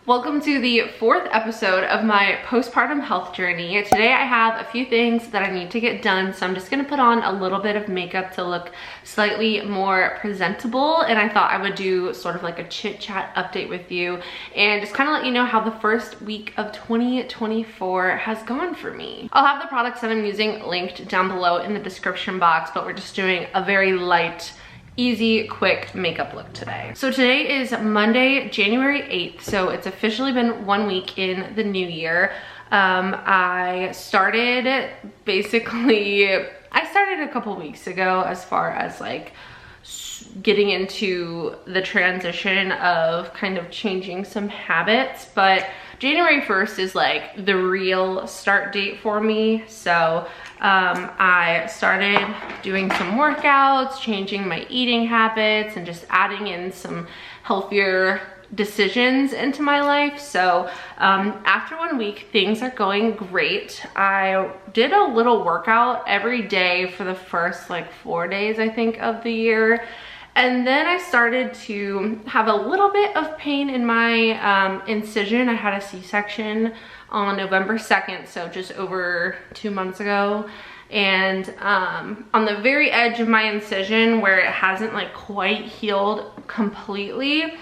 Welcome to the 4th episode of my postpartum health journey. Today I have a few things that I need to get done, so I'm just gonna put on a little bit of makeup to look slightly more presentable, and I thought I would do sort of like a chit chat update with you and just kind of let you know how the first week of 2024 has gone for me. I'll have the products that I'm using linked down below in the description box, but we're just doing a very light, easy, quick makeup look today. So today is Monday, January 8th, so it's officially been 1 week in the new year. I started a couple weeks ago as far as like getting into the transition of kind of changing some habits, but January 1st is like the real start date for me. So I started doing some workouts, changing my eating habits, and just adding in some healthier decisions into my life. So after 1 week, things are going great. I did a little workout every day for the first like 4 days, I think, of the year. And then I started to have a little bit of pain in my incision. I had a C-section on November 2nd, so just over 2 months ago. And on the very edge of my incision, where it hasn't like quite healed completely,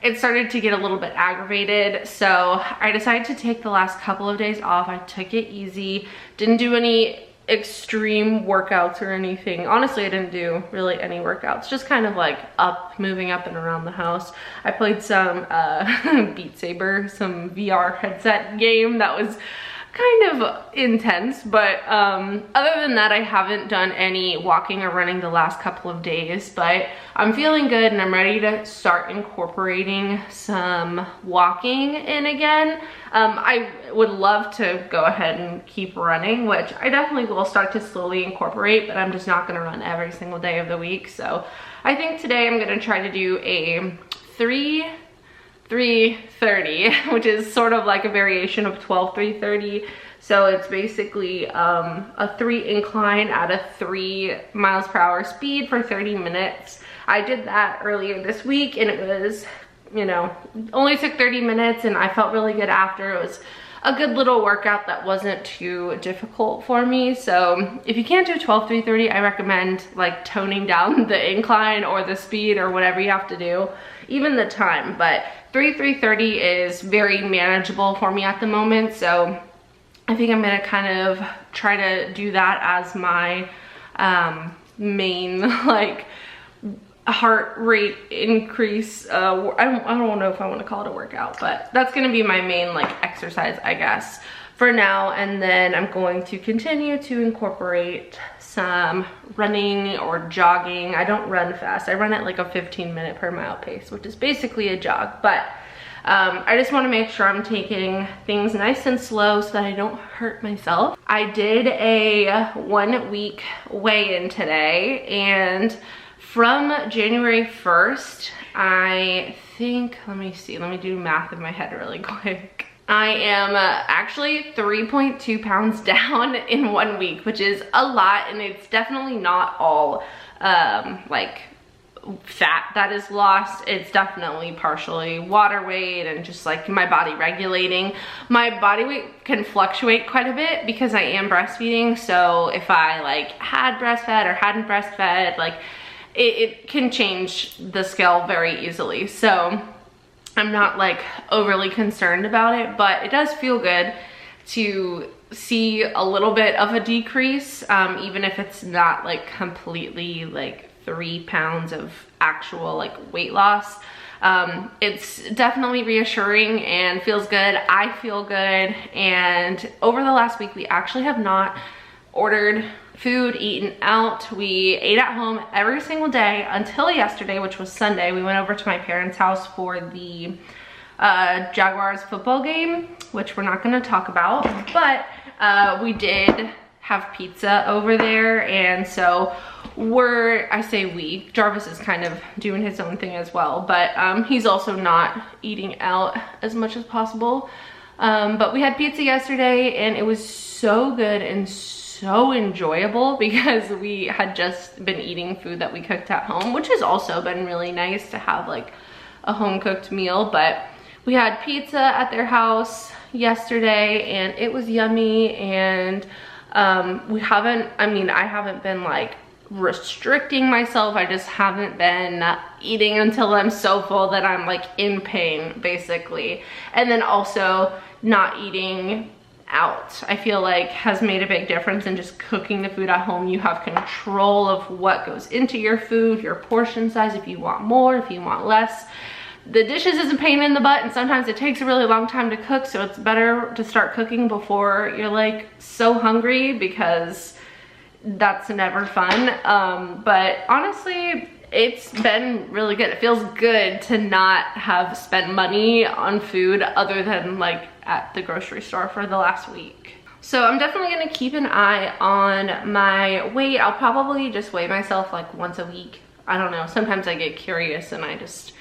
it started to get a little bit aggravated. So I decided to take the last couple of days off. I took it easy, didn't do any extreme workouts or anything. Honestly, I didn't do really any workouts, just kind of like moving up and around the house. I played some Beat Saber, some VR headset game that was kind of intense, but other than that, I haven't done any walking or running the last couple of days, but I'm feeling good and I'm ready to start incorporating some walking in again. I would love to go ahead and keep running, which I definitely will start to slowly incorporate, but I'm just not gonna run every single day of the week. So I think today I'm gonna try to do a 3-3-30, which is sort of like a variation of 12-3-30. So it's basically a 3 incline at a 3 miles per hour speed for 30 minutes. I did that earlier this week and it was, you know, only took 30 minutes and I felt really good after. It was a good little workout that wasn't too difficult for me. So if you can't do 12-3-30, I recommend like toning down the incline or the speed or whatever you have to do, even the time. But 3-3-30 is very manageable for me at the moment. So I think I'm gonna kind of try to do that as my main like heart rate increase. I don't know if I want to call it a workout, but that's going to be my main like exercise, I guess, for now. And then I'm going to continue to incorporate some running or jogging. I don't run fast. I run at like a 15-minute per mile pace, which is basically a jog, but I just want to make sure I'm taking things nice and slow so that I don't hurt myself. I did a 1 week weigh-in today, and from January 1st, I think, let me do math in my head really quick. I am actually 3.2 pounds down in 1 week, which is a lot, and it's definitely not all like fat that is lost. It's definitely partially water weight and just like my body regulating. My body weight can fluctuate quite a bit because I am breastfeeding, so if I like had breastfed or hadn't breastfed, like it can change the scale very easily. So I'm not like overly concerned about it, but it does feel good to see a little bit of a decrease, even if it's not like completely like 3 pounds of actual like weight loss. It's definitely reassuring and feels good. I feel good. And over the last week, we actually have not ordered food, eaten out. We ate at home every single day until yesterday, which was Sunday. We went over to my parents' house for the Jaguars football game, which we're not going to talk about, but we did have pizza over there. And so Jarvis is kind of doing his own thing as well, but he's also not eating out as much as possible. But we had pizza yesterday and it was so good and so enjoyable because we had just been eating food that we cooked at home, which has also been really nice to have like a home cooked meal. But We had pizza at their house yesterday and it was yummy, and I haven't been like restricting myself. I just haven't been eating until I'm so full that I'm like in pain, basically. And then also not eating out, I feel like has made a big difference in just cooking the food at home. You have control of what goes into your food, your portion size, if you want more, if you want less. The dishes is a pain in the butt, and sometimes it takes a really long time to cook, so it's better to start cooking before you're like so hungry, because that's never fun. But honestly, it's been really good. It feels good to not have spent money on food other than like at the grocery store for the last week. So I'm definitely gonna keep an eye on my weight. I'll probably just weigh myself like once a week. I don't know, sometimes I get curious and I just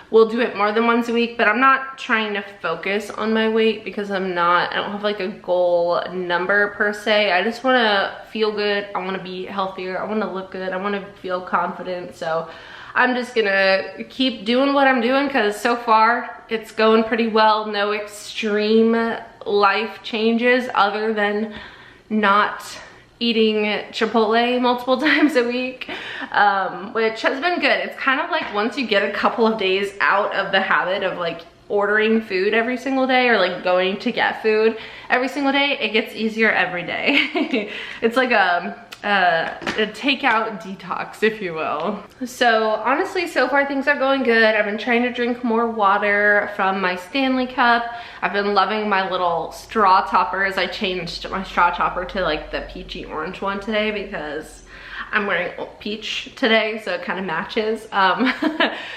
will do it more than once a week, but I'm not trying to focus on my weight because I don't have like a goal number per se. I just wanna feel good, I wanna be healthier, I wanna look good, I wanna feel confident. So I'm just gonna keep doing what I'm doing because so far it's going pretty well. No extreme life changes other than not eating Chipotle multiple times a week, which has been good. It's kind of like once you get a couple of days out of the habit of like ordering food every single day or like going to get food every single day, it gets easier every day. It's like a takeout detox, if you will. So honestly, so far things are going good. I've been trying to drink more water from my Stanley cup. I've been loving my little straw toppers. I changed my straw topper to like the peachy orange one today because I'm wearing peach today, so it kind of matches.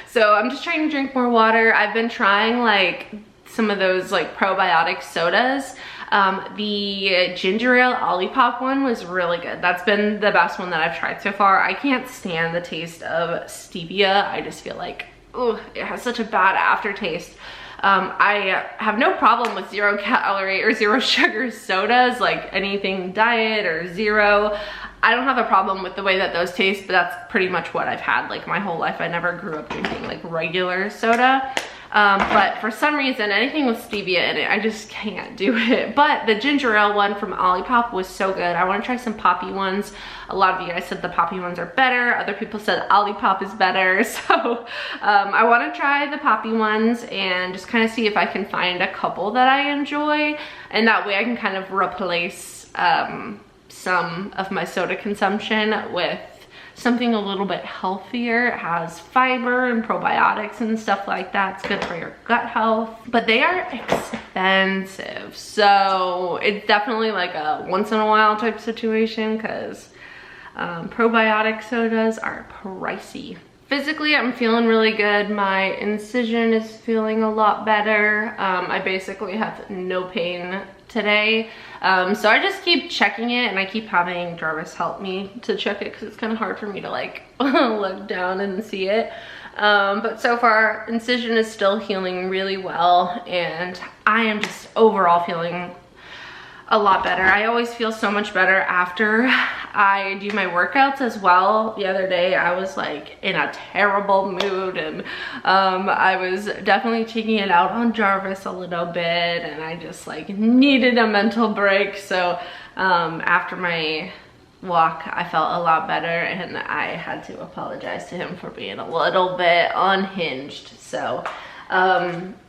So I'm just trying to drink more water. I've been trying like some of those like probiotic sodas. The ginger ale Olipop one was really good. That's been the best one that I've tried so far. I can't stand the taste of stevia. I just feel like, ooh, it has such a bad aftertaste. I have no problem with 0 calorie or 0 sugar sodas, like anything diet or zero. I don't have a problem with the way that those taste, but that's pretty much what I've had like my whole life. I never grew up drinking like regular soda. But for some reason, anything with stevia in it, I just can't do it. But the ginger ale one from Olipop was so good. I want to try some poppy ones. A lot of you guys said the poppy ones are better. Other people said Olipop is better. So I want to try the poppy ones and just kind of see if I can find a couple that I enjoy. And that way I can kind of replace some of my soda consumption with something a little bit healthier. It has fiber and probiotics and stuff like that. It's good for your gut health, but they are expensive. So it's definitely like a once in a while type situation because probiotic sodas are pricey. Physically, I'm feeling really good. My incision is feeling a lot better. I basically have no pain today. So I just keep checking it, and I keep having Jarvis help me to check it because it's kind of hard for me to like look down and see it. But so far, incision is still healing really well, and I am just overall feeling a lot better. I always feel so much better after I do my workouts as well. The other day I was like in a terrible mood, and I was definitely taking it out on Jarvis a little bit, and I just like needed a mental break. So after my walk I felt a lot better, and I had to apologize to him for being a little bit unhinged. So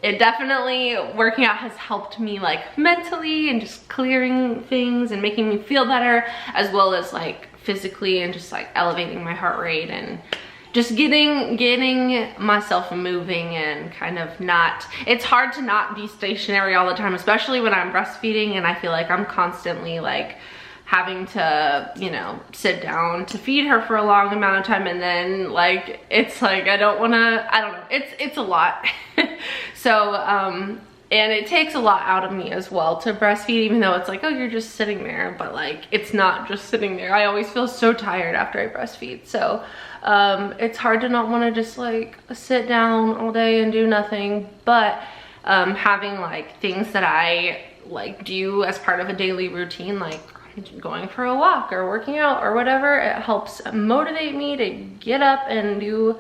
it definitely, working out has helped me like mentally and just clearing things and making me feel better, as well as like physically, and just like elevating my heart rate and just getting myself moving and kind of not, it's hard to not be stationary all the time, especially when I'm breastfeeding, and I feel like I'm constantly like having to, you know, sit down to feed her for a long amount of time, and then like it's like I don't know, it's a lot. So and it takes a lot out of me as well to breastfeed, even though it's like, oh, you're just sitting there, but like it's not just sitting there. I always feel so tired after I breastfeed. So it's hard to not want to just like sit down all day and do nothing, but having like things that I like do as part of a daily routine, like going for a walk or working out or whatever, it helps motivate me to get up and do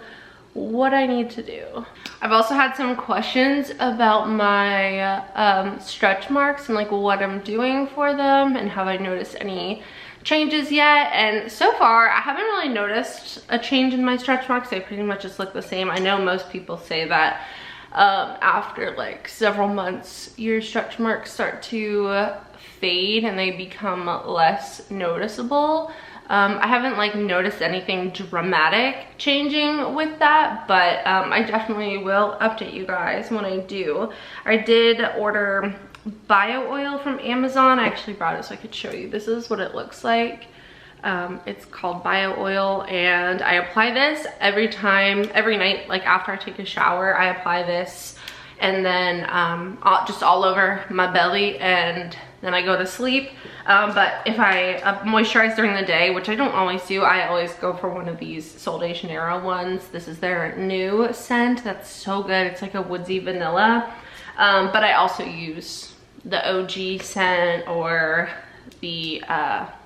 what I need to do. I've also had some questions about my stretch marks and like what I'm doing for them and have I noticed any changes yet. And so far I haven't really noticed a change in my stretch marks. They pretty much just look the same. I know most people say that after like several months your stretch marks start to fade and they become less noticeable. I haven't like noticed anything dramatic changing with that, but I definitely will update you guys when I do. I did order bio oil from Amazon. I actually brought it so I could show you. This is what it looks like. It's called bio oil, and I apply this every night, like after I take a shower. I apply this and then just all over my belly, and then I go to sleep. But if I moisturize during the day, which I don't always do, I always go for one of these Sol de Janeiro ones. This is their new scent. That's so good. It's like a woodsy vanilla. But I also use the OG scent or the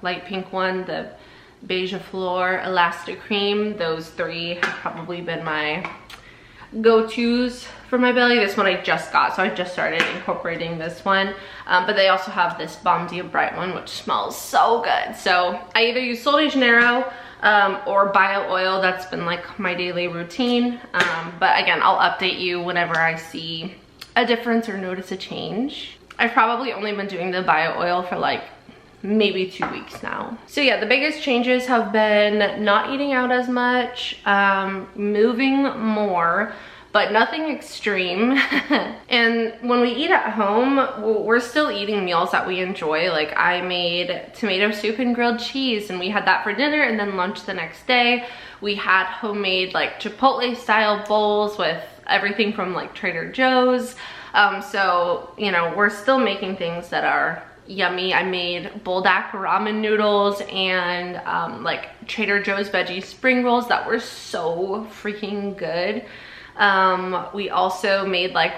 light pink one, the Beige Fleur Elastic Cream. Those three have probably been my go-tos for my belly. This one I just got, so I just started incorporating this one. But they also have this Balm Dia Bright one, which smells so good. So I either use Sol de Janeiro or bio oil. That's been like my daily routine. But again, I'll update you whenever I see a difference or notice a change. I've probably only been doing the bio oil for like maybe 2 weeks now. So yeah, the biggest changes have been not eating out as much, moving more, but nothing extreme. And when we eat at home, we're still eating meals that we enjoy. Like I made tomato soup and grilled cheese, and we had that for dinner and then lunch the next day. We had homemade like Chipotle style bowls with everything from like Trader Joe's. So, you know, we're still making things that are yummy. I made buldak ramen noodles and like Trader Joe's veggie spring rolls that were so freaking good. We also made like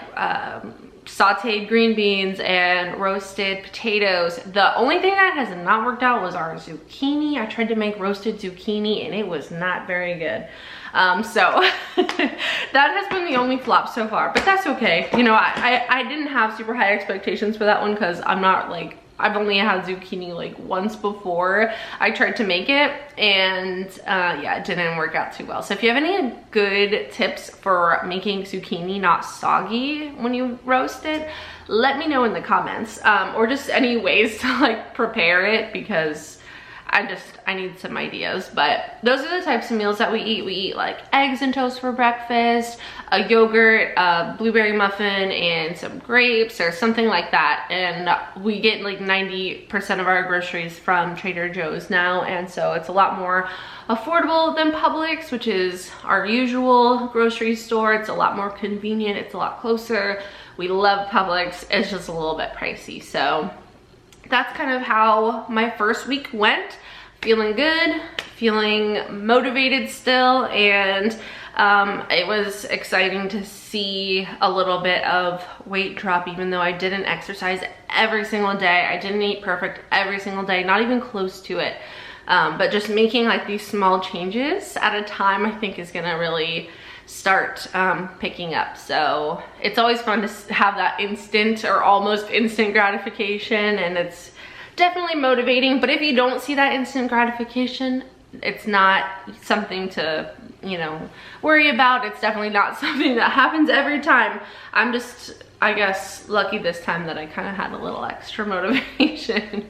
sauteed green beans and roasted potatoes. The only thing that has not worked out was our zucchini. I tried to make roasted zucchini and it was not very good. So that has been the only flop so far, but that's okay. You know, I didn't have super high expectations for that one because I'm not like, I've only had zucchini like once before I tried to make it, and yeah, it didn't work out too well. So if you have any good tips for making zucchini not soggy when you roast it, let me know in the comments, or just any ways to like prepare it, because I need some ideas. But those are the types of meals that we eat. We eat like eggs and toast for breakfast, a yogurt, a blueberry muffin, and some grapes or something like that. And we get like 90% of our groceries from Trader Joe's now. And so it's a lot more affordable than Publix, which is our usual grocery store. It's a lot more convenient. It's a lot closer. We love Publix. It's just a little bit pricey. So that's kind of how my first week went. Feeling good, feeling motivated still, and it was exciting to see a little bit of weight drop, even though I didn't exercise every single day. I didn't eat perfect every single day, not even close to it. But just making like these small changes at a time, I think is gonna really start picking up. So it's always fun to have that instant or almost instant gratification, and it's definitely motivating. But if you don't see that instant gratification, it's not something to, you know, worry about. It's definitely not something that happens every time. I'm just, I guess, lucky this time that I kind of had a little extra motivation.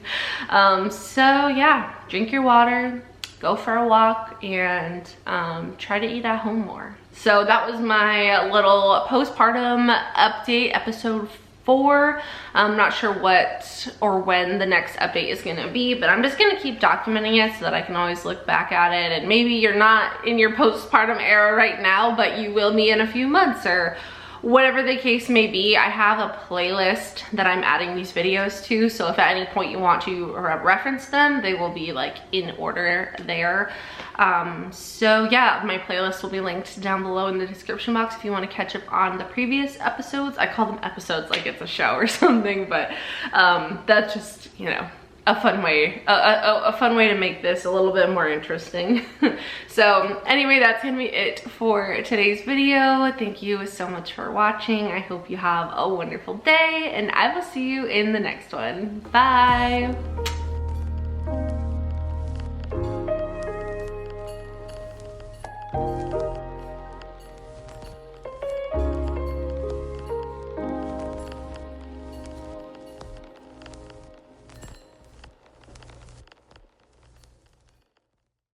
So yeah, drink your water, go for a walk, and try to eat at home more. So that was my little postpartum update, episode 4. I'm not sure what or when the next update is gonna be, but I'm just gonna keep documenting it so that I can always look back at it. And maybe you're not in your postpartum era right now, but you will be in a few months, or whatever the case may be. I have a playlist that I'm adding these videos to, so if at any point you want to reference them, they will be like in order there. So yeah, my playlist will be linked down below in the description box if you want to catch up on the previous episodes. I call them episodes like it's a show or something, but that's just, you know, a fun way, a fun way to make this a little bit more interesting. So anyway, that's gonna be it for today's video. Thank you so much for watching. I hope you have a wonderful day, and I will see you in the next one. Bye.